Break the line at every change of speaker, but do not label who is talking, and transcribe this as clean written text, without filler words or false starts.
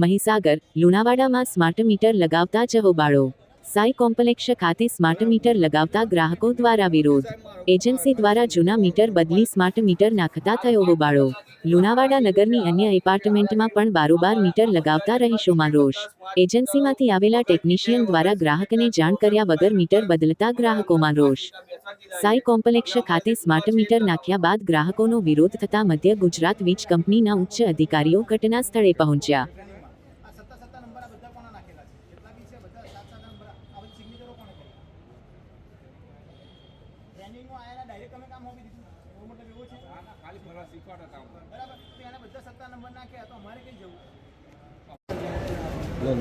Mahisagar લુણાવાડામાં smart meter લગાવતા જ હોબાળો। સાઈ કોમ્પ્લેક્ષ ખાતે સ્માર્ટ મીટર લગાવતા ગ્રાહકો દ્વારા વિરોધ। એજન્સી દ્વારા જૂના મીટર બદલી સ્માર્ટ મીટર નાખતા થયો હોબાળો। લુણાવાડા નગરની અન્ય એપાર્ટમેન્ટમાં પણ બારોબાર મીટર લગાવતા રહીશોમાં રોષ। એજન્સીમાંથી આવેલા ટેકનિશિયન દ્વારા ગ્રાહકને જાણ કર્યા વગર મીટર બદલતા ગ્રાહકોમાં રોષ। સાઈ કોમ્પ્લેક્ષ ખાતે સ્માર્ટ મીટર નાખ્યા બાદ ગ્રાહકોનો વિરોધ થતા મધ્ય ગુજરાત વીજ કંપનીના ઉચ્ચ અધિકારીઓ ઘટના સ્થળે પહોંચ્યા।
ટ્રેનિંગમાં આયા ડાયરેક્ટ તમે કામ આપી દીધું એવો મતલબ એવો છે ખાલી ફરવા શીખવાડતા હતા બરાબર તો એના બધા સત્તા નંબર નાખ્યા તો અમારે કઈ જવું લોન